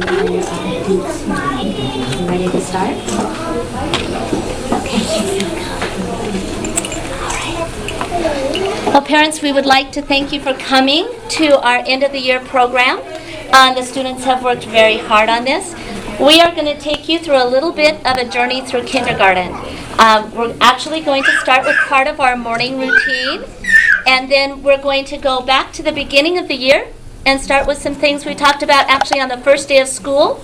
Ready to start? Okay, here we go. All right. Well, parents, we would like to thank you for coming to our end of the year program. The students have worked very hard on this. We are going to take you through a little bit of a journey through kindergarten. We're actually going to start with part of our morning routine, and then we're going to go back to the beginning of the year and start with some things we talked about actually on the first day of school,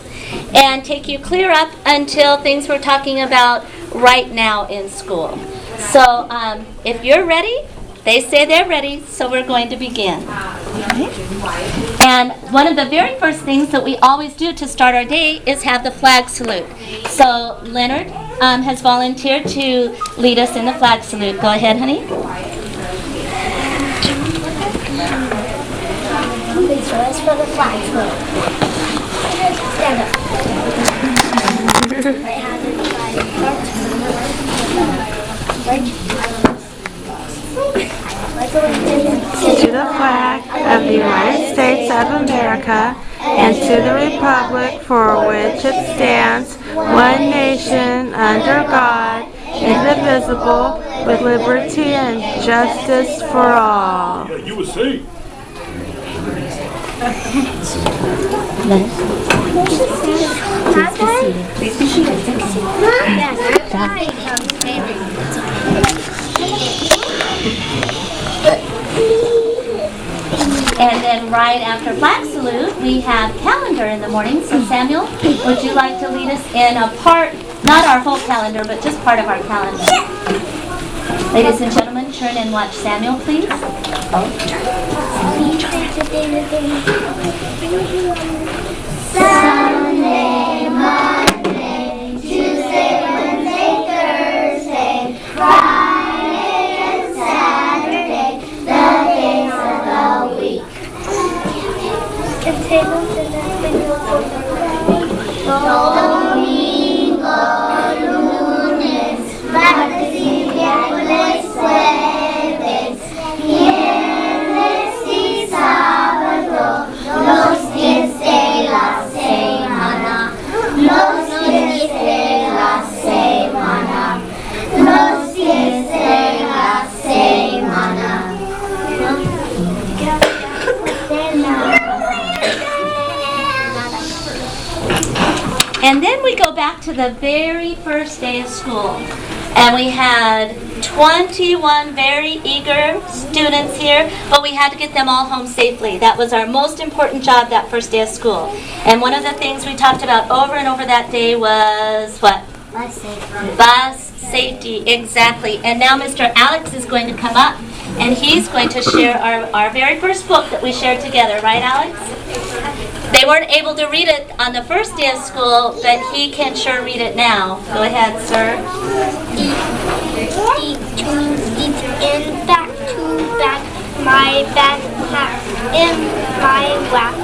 and take you clear up until things we're talking about right now in school. So if you're ready, they say they're ready, so we're going to begin. Okay. And one of the very first things that we always do to start our day is have the flag salute. So Leonard has volunteered to lead us in the flag salute. Go ahead, honey. Please rise for the flag salute. Stand up. Right hand in the flag. To the flag of the United States of America and to the republic for which it stands, one nation, under God, indivisible, with liberty and justice for all. Yeah, USA. Please be seated. And then right after flag salute, we have calendar in the morning. So Samuel, would you like to lead us in a part, not our whole calendar, but just part of our calendar? Ladies and gentlemen, turn and watch Samuel, please. Sunday, Monday, Tuesday, Wednesday, Thursday, Friday and Saturday, the days of the week. Domingo, lunes, martes y miércoles, jueves, viernes y sábado, los 10 de la semana, los 10 de la semana, los 10 de la semana. And then we go back to the very first day of school. And we had 21 very eager students here, but we had to get them all home safely. That was our most important job that first day of school. And one of the things we talked about over and over that day was what? Bus safety. Bus safety, exactly. And now Mr. Alex is going to come up, and he's going to share our very first book that we shared together. Right, Alex? They weren't able to read it on the first day of school, but he can sure read it now. Go ahead, sir. Eat in back to back, my backpack in my lap.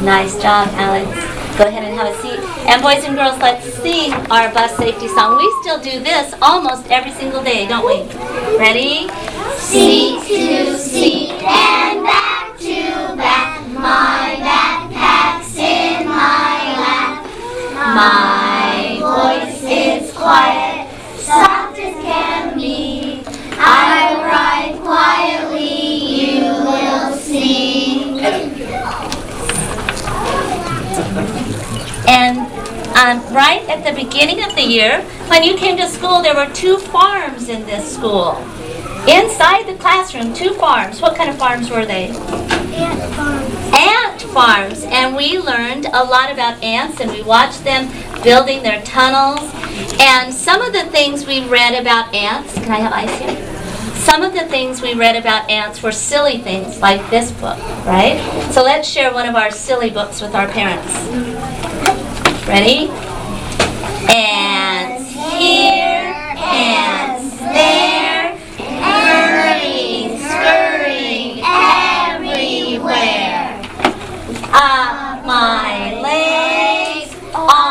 Nice job, Alex. Go ahead and have a seat. And boys and girls, let's sing our bus safety song. We still do this almost every single day, don't we? Ready? Seat to seat and back to back, my backpack's in my lap. My voice is quiet, soft as can be. I ride quietly, you will see. And right at the beginning of the year, when you came to school, there were 2 farms in this school. Inside the classroom, 2 farms. What kind of farms were they? Ant farms. Ant farms. And we learned a lot about ants, and we watched them building their tunnels. And some of the things we read about ants, can I have ice here? Some of the things we read about ants were silly things, like this book, right? So let's share one of our silly books with our parents. Ready? Ants here, ants there, hurrying, scurrying everywhere. Up my legs, on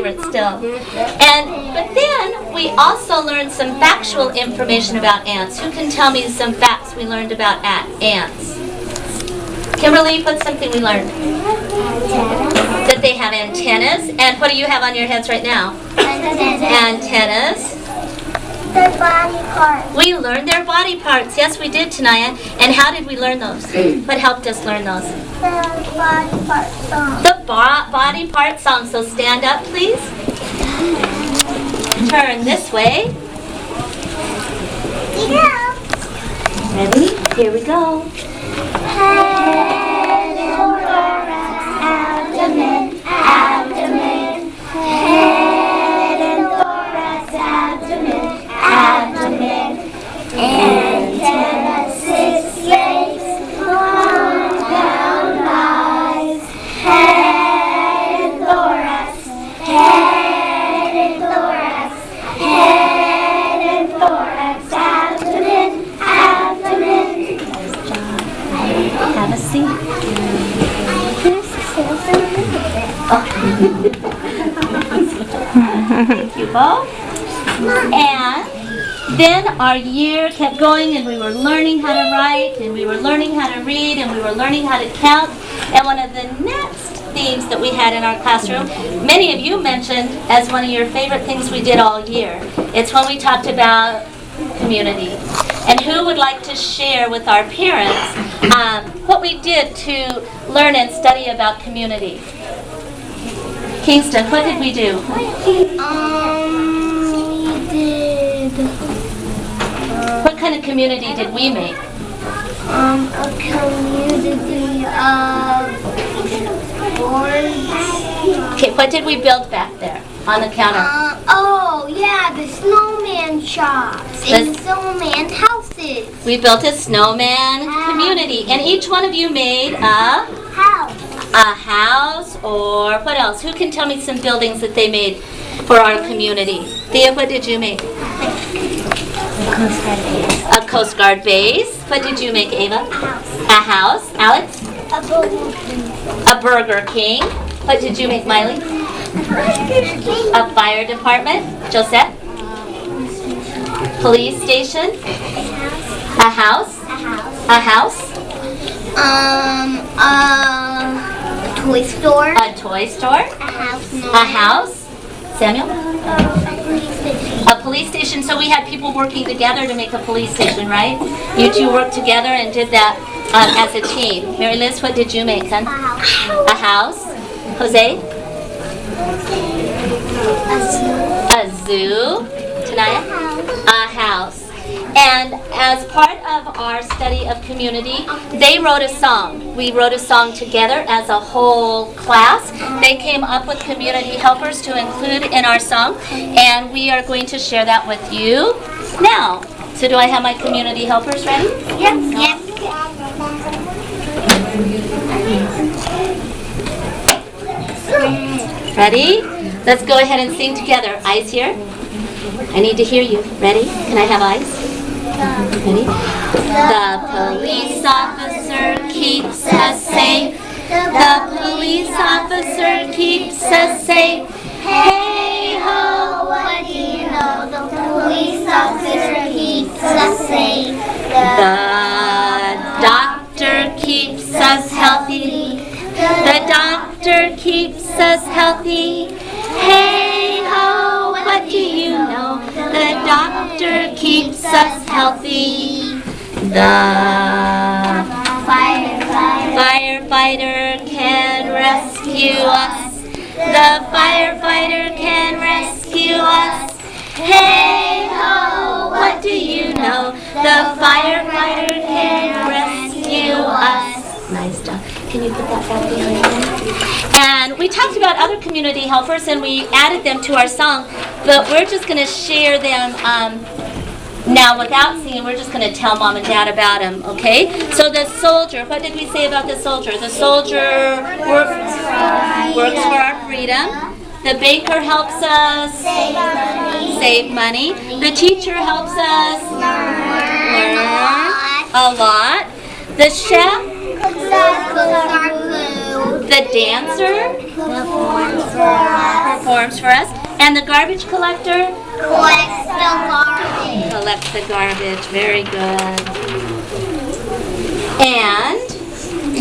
favorite still. But then we also learned some factual information about ants. Who can tell me some facts we learned about ants? Kimberly, what's something we learned? That they have antennas. And what do you have on your heads right now? Antennas. Their body parts. We learned their body parts. Yes, we did, Tanaya. And how did we learn those? What helped us learn those? The body part song. The body part song. So stand up, please. Turn this way. Yeah. Ready? Here we go. Head and thorax, abdomen, abdomen. Head and thorax, abdomen, abdomen. Antenna, 6 legs, 1 down eyes. Head and thorax, head and thorax, head and thorax, abdomen, abdomen. Have a seat. Thank you both. And then our year kept going, and we were learning how to write, and we were learning how to read, and we were learning how to count. And one of the next themes that we had in our classroom, many of you mentioned as one of your favorite things we did all year. It's when we talked about community. And who would like to share with our parents what we did to learn and study about community? Kingston, what did we do? We did What kind of community did we make? a community of boards. Okay, what did we build back there on the counter? Oh yeah, the snowman shops and the snowman houses. We built a snowman community, and each one of you made a house, or what else? Who can tell me some buildings that they made for our community? Thea, what did you make? A Coast Guard base. What did you make, Ava? A house. Alex? A Burger King. A Burger King. What did you make, Miley? A fire department. Josette? Police station. A house. A house. A toy store. A toy store. A house. A house. Samuel? A police station. A police station. So we had people working together to make a police station, right? You two worked together and did that as a team. Mary Liz, what did you make, son? A house. Jose? A zoo. Tanaya? A house. And as part of our study of community, they wrote a song. We wrote a song together as a whole class. They came up with community helpers to include in our song, and we are going to share that with you now. So do I have my community helpers ready? Yes. Yes. Ready? Let's go ahead and sing together. Eyes here. I need to hear you. Ready? Can I have eyes? Ready? The police officer keeps us safe. The police officer keeps us safe. Hey ho, What do you know? The police officer keeps us safe. the doctor keeps us healthy. The doctor keeps us healthy. Hey ho, what do you know? The doctor keeps us healthy. The firefighter can rescue us. The firefighter can rescue us. Hey ho, what do you know? The firefighter can rescue us. Nice job. Can you put that back behind me? And we talked about other community helpers, and we added them to our song, but we're just going to share them now without singing. We're just going to tell Mom and Dad about them, okay? So the soldier, what did we say about the soldier? The soldier works for our freedom. The baker helps us save money. The teacher helps us learn a lot. The chef, the dancer performs for us. And the garbage collector Collects the garbage. collects the garbage. Very good. And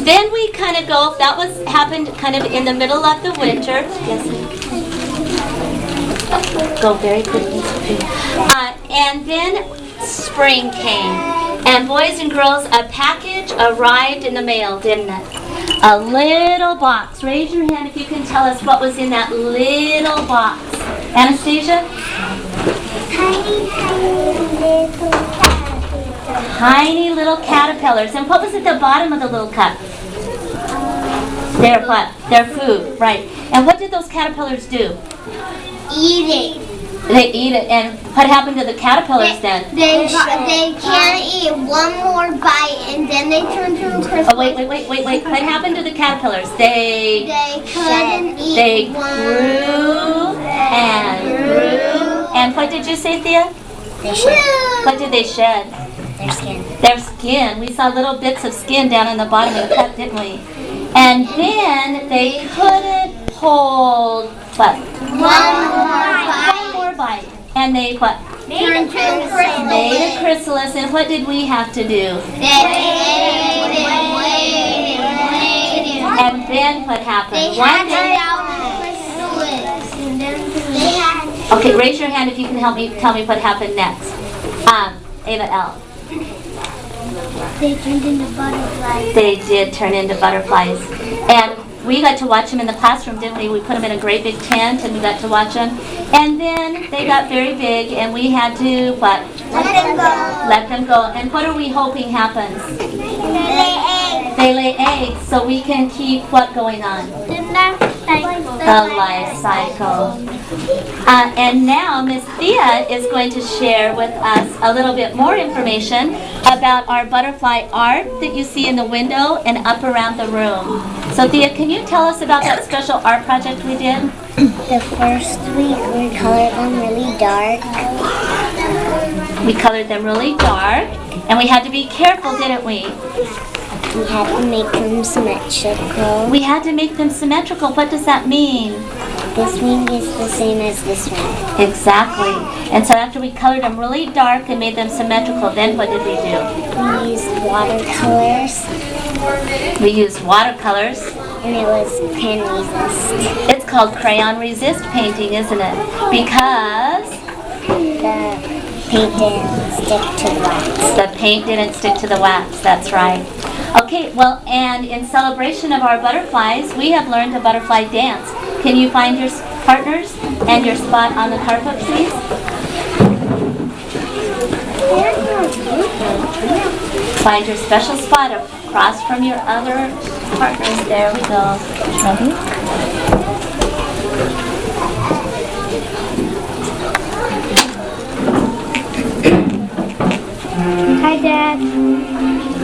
then we kind of go, that was happened kind of in the middle of the winter. Yes. Go very quickly. And then spring came. And boys and girls, a package arrived in the mail, didn't it? A little box. Raise your hand if you can tell us what was in that little box. Anastasia? Tiny little caterpillars. And what was at the bottom of the little cup? Their what? Their food, right. And what did those caterpillars do? Eat it. They eat it. And what happened to the caterpillars then? They can't eat one more bite and then they turn to a crystal. Oh, wait. What happened to the caterpillars? They couldn't eat They one grew and grew. And what did you say, Thea? They shed What did they shed? their skin. Their skin. We saw little bits of skin down in the bottom of the cup, didn't we? And then they couldn't hold what? One more bite. And they what? Turned to a crystal. Made a chrysalis. And what did we have to do? And then what happened? One day. Okay, raise your hand if you can help me tell me what happened next. Ava L. They turned into butterflies. They did turn into butterflies. And we got to watch them in the classroom, didn't we? We put them in a great big tent and we got to watch them. And then they got very big and we had to, what? Let them go. Let them go. And what are we hoping happens? They lay eggs. They lay eggs so we can keep what going on? The life cycle. The life cycle. And now Miss Thea is going to share with us a little bit more information about our butterfly art that you see in the window and up around the room. So Thea, can you tell us about that special art project we did? The first week we colored them really dark. We colored them really dark and we had to be careful, didn't we? We had to make them symmetrical. We had to make them symmetrical. What does that mean? This wing is the same as this wing. Exactly. And so after we colored them really dark and made them symmetrical, then what did we do? We used watercolors. We used watercolors. And it was pen resist. It's called crayon resist painting, isn't it? Because The paint didn't stick to the wax. the paint didn't stick to the wax. That's right. Okay, well, and in celebration of our butterflies, we have learned a butterfly dance. Can you find your partners and your spot on the carpet, please? Find your special spot across from your other partners. There we go. Ready? Hi, Dad.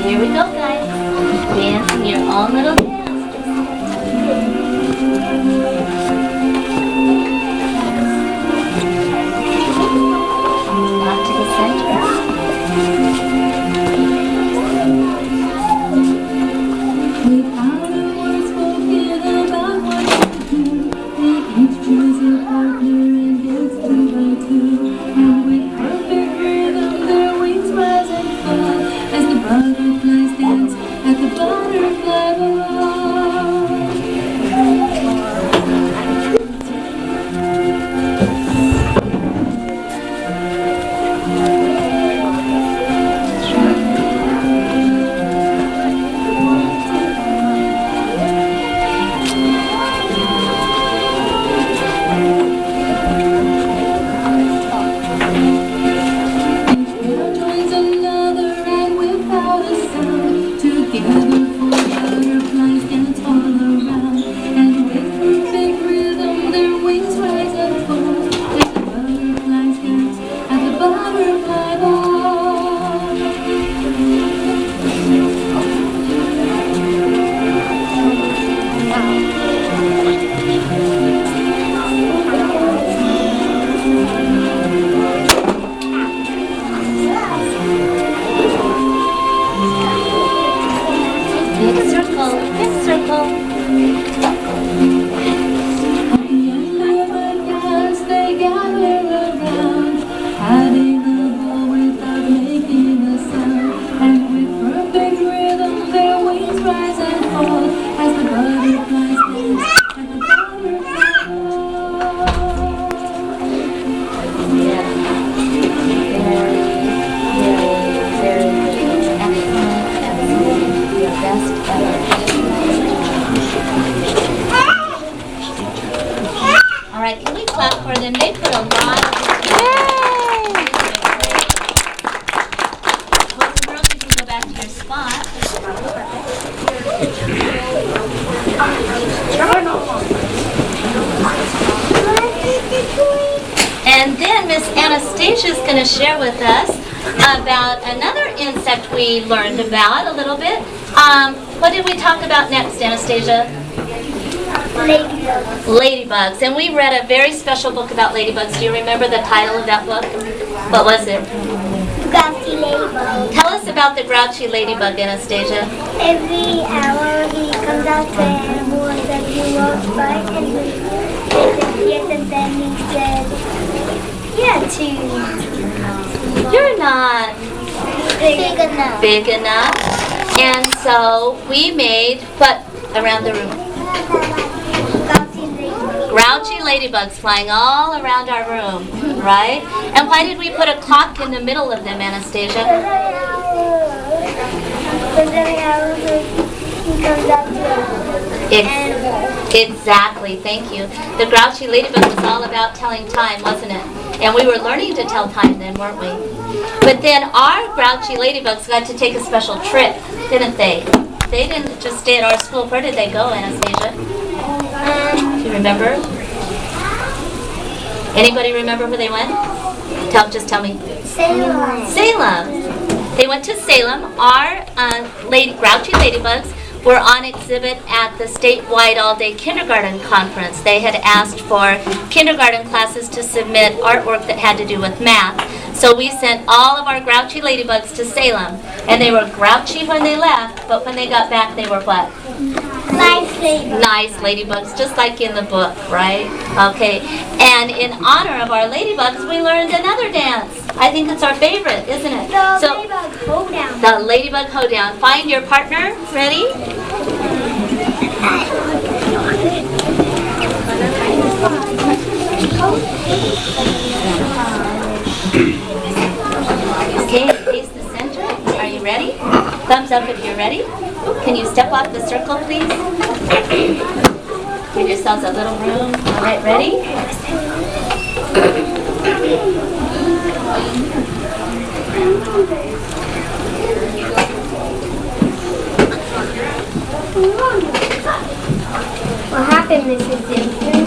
Here we go, guys. Dancing your own little dance. Off to the center. Without a word spoken about what to do, they each choose a partner and dance 2 by 2. And with perfect rhythm, their wings rise and fall as the butterflies dance at the butterfly ball. Anastasia is going to share with us about another insect we learned about a little bit. What did we talk about next, Anastasia? Ladybugs. Ladybugs. And we read a very special book about ladybugs. Do you remember the title of that book? What was it? Grouchy ladybug. Tell us about the grouchy ladybug, Anastasia. Every hour he comes out to animals that he walks by and he says yes, and then he says, yeah, to You're not big enough. big enough. And so we made what around the room? Grouchy ladybugs flying all around our room, right? And why did we put a clock in the middle of them, Anastasia? Exactly, thank you. The grouchy ladybug was all about telling time, wasn't it? And we were learning to tell time then, weren't we? But then our grouchy ladybugs got to take a special trip, didn't they? They didn't just stay at our school. Where did they go, Anastasia? Do you remember? Anybody remember where they went? Just tell me. Salem. Salem. They went to Salem. Our grouchy ladybugs were on exhibit at the statewide all-day kindergarten conference. They had asked for kindergarten classes to submit artwork that had to do with math. So we sent all of our grouchy ladybugs to Salem. And they were grouchy when they left, but when they got back they were what? Nice ladybugs. Nice ladybugs, just like in the book, right? Okay. And in honor of our ladybugs, we learned another dance. I think it's our favorite, isn't it? The ladybug hoedown. The ladybug hoedown. Find your partner. Ready? Okay, face the center. Are you ready? Thumbs up if you're ready. Can you step off the circle, please? Give yourselves a little room. All right, ready? What happened, Mrs. Simpson?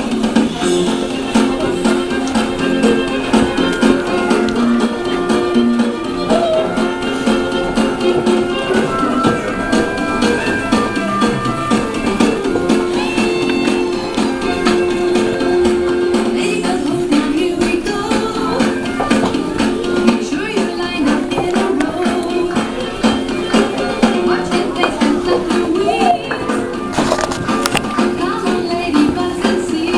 Come on, ladybugs, and see.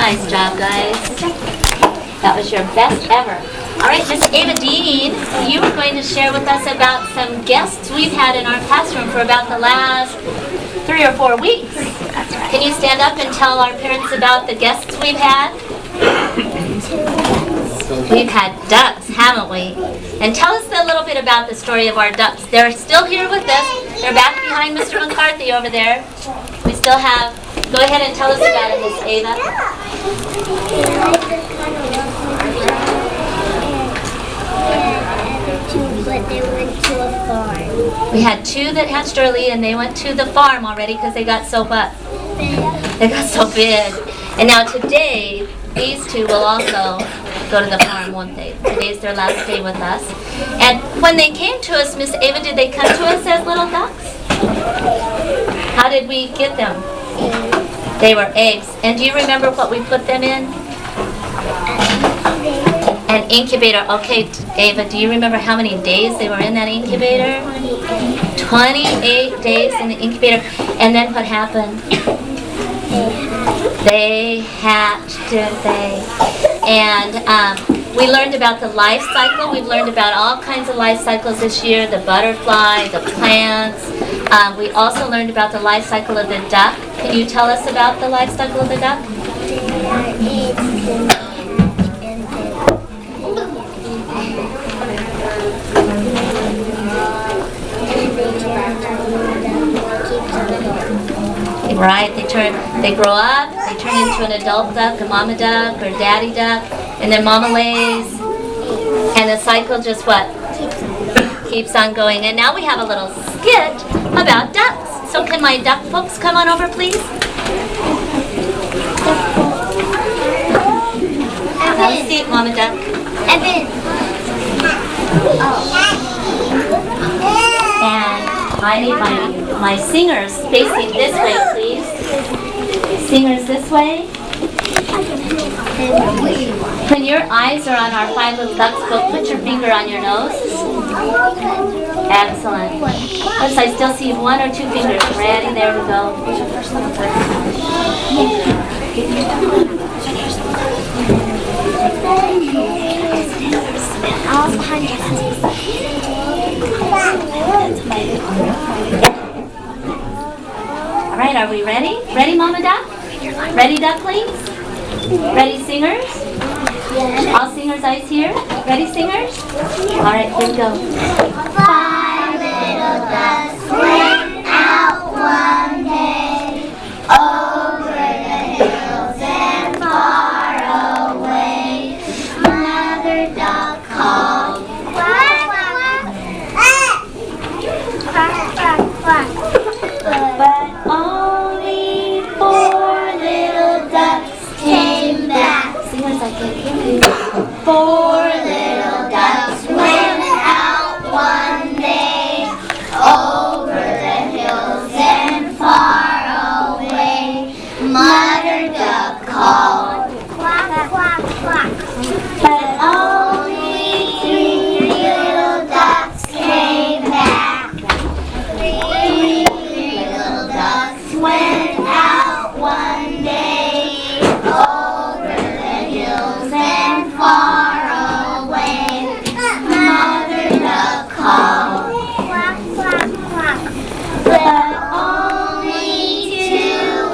Nice job, guys. That was your best ever. All right, Miss Ava Dean, you were going to share with us about some guests we've had in our classroom for about the last 3 or 4 weeks. Can you stand up and tell our parents about the guests we've had? We've had ducks, haven't we? And tell us a little bit about the story of our ducks. They're still here with us. They're back behind Mr. McCarthy over there. We still have, go ahead and tell us about it, Miss Ava. But they went to a farm. We had 2 that hatched early and they went to the farm already because they got so what? They got so big. And now today, these 2 will also go to the farm, won't they? Today's their last day with us. And when they came to us, Miss Ava, did they come to us as little ducks? How did we get them? They were eggs. And do you remember what we put them in? An incubator. Okay, Ava, do you remember how many days they were in that incubator? 28 days in the incubator. And then what happened? They hatched, didn't they? And we learned about the life cycle. We've learned about all kinds of life cycles this year, the butterfly, the plants. We also learned about the life cycle of the duck. Can you tell us about the life cycle of the duck? Right, they grow up, they turn into an adult duck, a mama duck or daddy duck, and then mama lays, and the cycle just what? Keeps on going. And now we have a little skit about ducks. So can my duck folks come on over, please? Have a seat, mama duck. Evan. And I need my singers facing this way, please. Singers this way. When your eyes are on our 5 little ducks book, put your finger on your nose. Excellent. Notice I still see 1 or 2 fingers ready there to go. Where's your first little duck? All right, are we ready? Ready, Mama Duck? Ready, ducklings? Ready, singers? All singers' eyes here? Ready, singers? All right, here we go. 5 little ducks went out one day over the hills and far away. Mother duck called, quack, quack, quack, quack, quack. But only 4 little ducks came back. Singers, I can't hear you. 4 little ducks went out one day over the hills and far away. Mother duck called, quack, quack, quack. But only 3 little ducks came back. 3 little ducks went out one day over the hills and far away. Mother duck called, quack, quack, quack. But only 2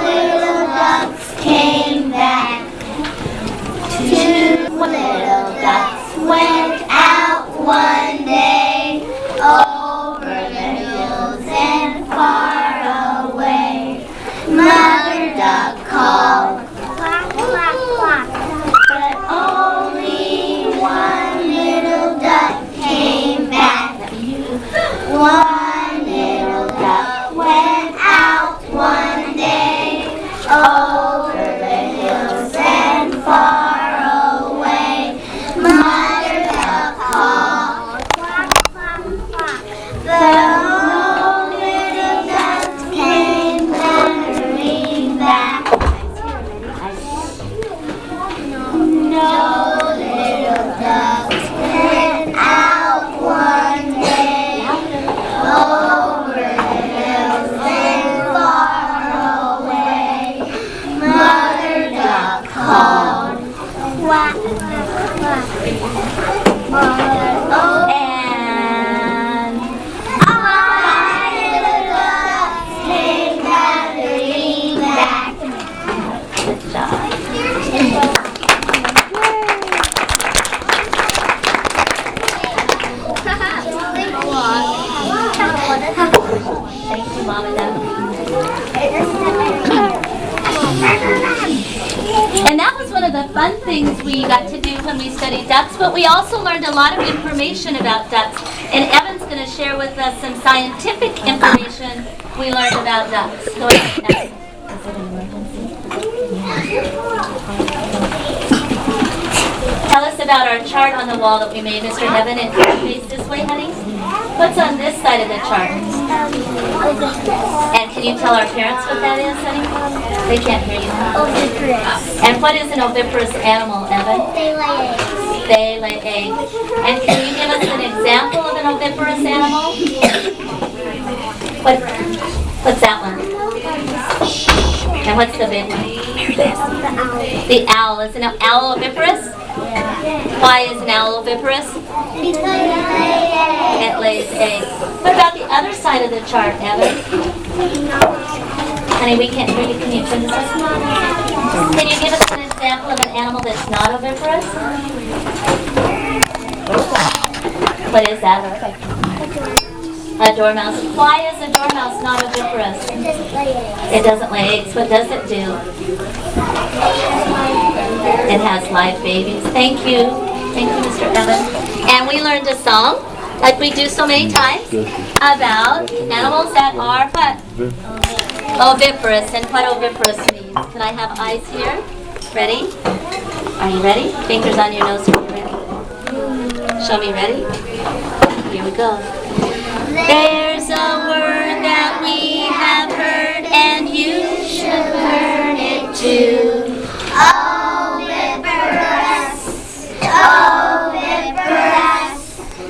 little ducks came back. 2 little ducks went out one day over the hills and far away. Mother duck called, quack, quack, quack. But only And good job. Thank you, Mom and Dad. And that was one of the fun things we got to do when we studied ducks, but we also learned a lot of information about ducks. And Evan's going to share with us some scientific information we learned about ducks. Go ahead, Evan. Is it an emergency? Tell us about our chart on the wall that we made, Mr. Evan, and face this way, honey. What's on this side of the chart? And can you tell our parents what that is, honey? They can't hear you. Oviparous. And what is an oviparous animal, Evan? They lay eggs. They lay eggs. And can you give us an example of an oviparous animal? What's that one? And what's the big one? The owl. Is an owl oviparous? Why is an owl oviparous? It lays eggs. What about the other side of the chart, Evan? Honey, we can't hear you. Can you turn this up? Can you give us an example of an animal that's not oviparous? What is that? A dormouse. Why is a dormouse not oviparous? It doesn't lay eggs. What does it do? It has live babies. Thank you. Thank you, Mr. Evan. And we learned a song, like we do so many times, about animals that are what? Oviparous, and what oviparous means. Can I have eyes here? Ready? Are you ready? Fingers on your nose. Are you ready? Show me ready? Here we go. There's a word that we have heard, and you should learn it too. Oviparous, oviparous,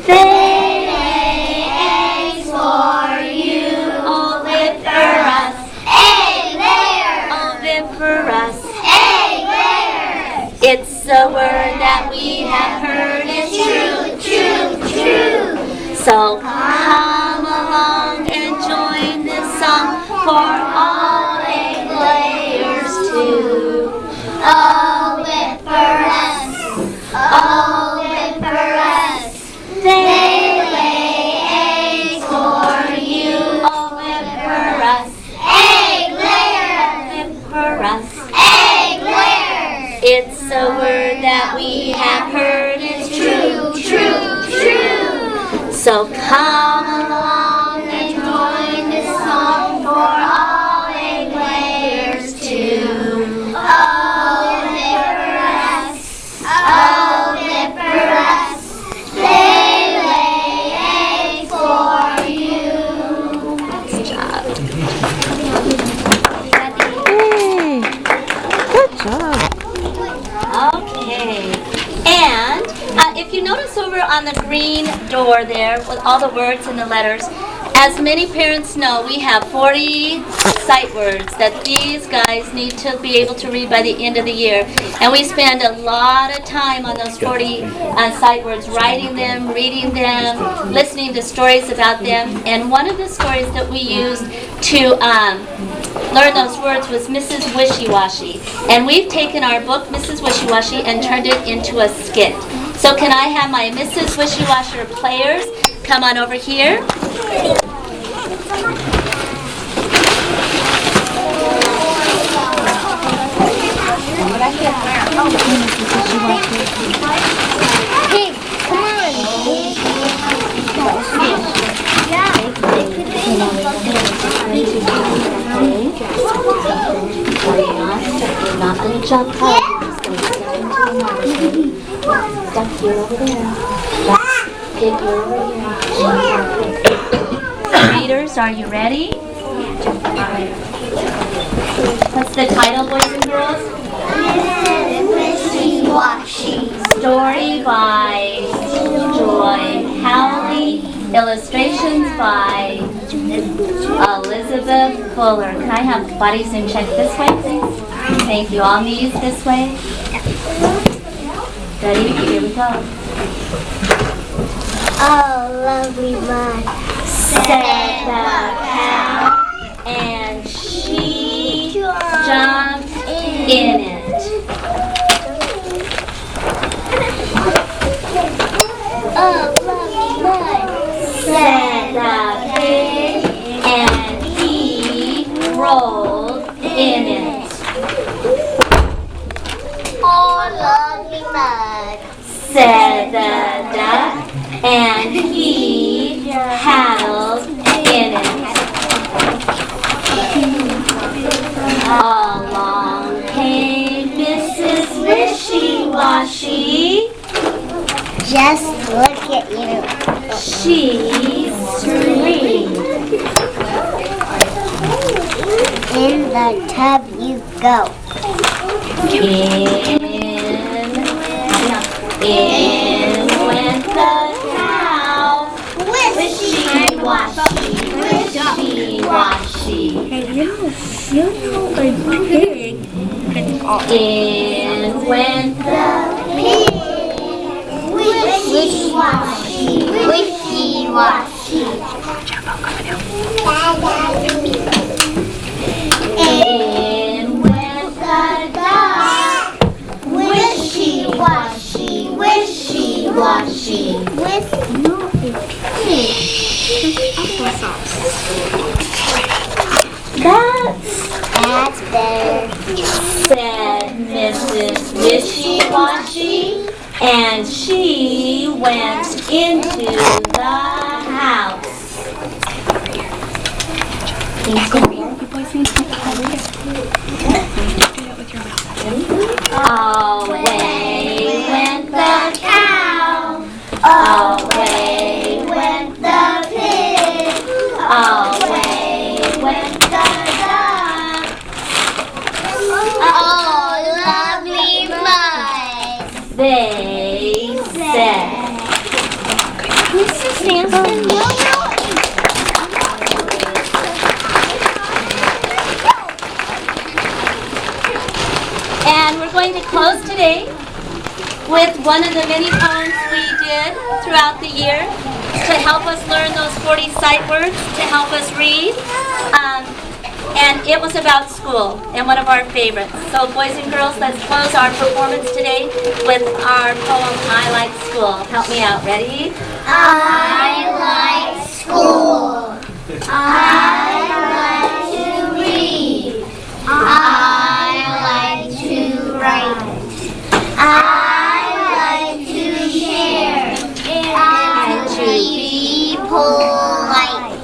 they lay eggs for you. Oviparous, egg layers. Oviparous, egg layers. It's a word that we have heard. It's true, true, true. So come along and join this song for all egg layers too. Oviparous, oviparous, they lay eggs for you. Oviparous, egg layers. Oviparous, egg layers. It's a word that we have heard. It's true, true, true. So come along and join this song for all egg layers too. Oviparous, oviparous, they lay eggs for you. Good job. Hey, good job. Okay. And if you notice over on the green door there with all the words and the letters, as many parents know, we have 40 sight words that these guys need to be able to read by the end of the year. And we spend a lot of time on those 40 sight words, writing them, reading them, listening to stories about them. And one of the stories that we used to learn those words was Mrs. Wishy-Washy. And we've taken our book, Mrs. Wishy-Washy, and turned it into a skit. So can I have my Mrs. Wishy-Washer players come on over here? Hey, come on. You're not going to jump up. You're just going to step into the water. Step here over there. Pig here over here. Readers, are you ready? What's the title, boys and girls? Mrs. Wishy-Washy. Story by Joy Howley. Illustrations by Elizabeth Fuller. Can I have bodies and check this way, please? Thank you. All knees this way. Ready? Here we go. Oh, lovely mud, Said the cow, and she jumped in it. Oh, lovely mud, Said the pig, and he rolled in it. oh, lovely mud, Said the duck, and he paddled in it. Along came Mrs. Wishy-Washy. just look at you. She screamed. In the tub you go. In went the cow. Wishy-washy, wishy-washy. In went the Pig. Wishy-washy, wishy-washy. in went the dog. Wishy-washy, Wishy-washy. with That's better. Said Mrs. Wishy-Washy, and she went into the house. Away went the cow. Away went the pig. Away went the duck. Oh, lovely mud. They said. Mrs. Sampson, And we're going to close today with one of the many poems we did throughout the year to help us learn those 40 sight words, to help us read. And it was about school and one of our favorites. So boys and girls, let's close our performance today with our poem, I Like School. Help me out. Ready? I like school. I like to read. I like to write. I like to share and to be polite.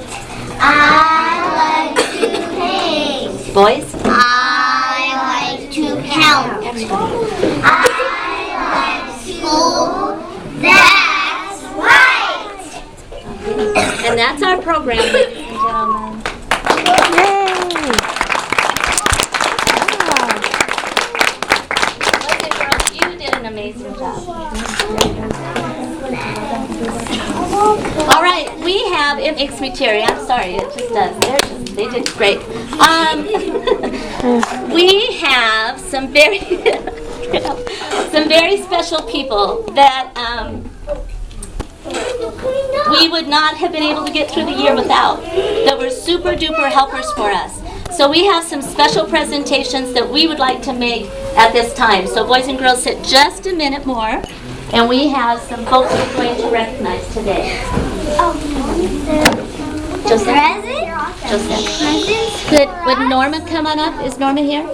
I like to paint. Boys? I like to count. I like school. That's right. And that's our program, ladies and gentlemen. Boys and girls, you did an amazing job. All right, we have, it makes me teary, I'm sorry, it just does. They did great. We have some very, some very special people that we would not have been able to get through the year without, that were super duper helpers for us. So we have some special presentations that we would like to make at this time. So boys and girls, sit just a minute more, and we have some folks we're going to recognize today. Joseph? Present? Joseph. Would Norma come on up? Is Norma here?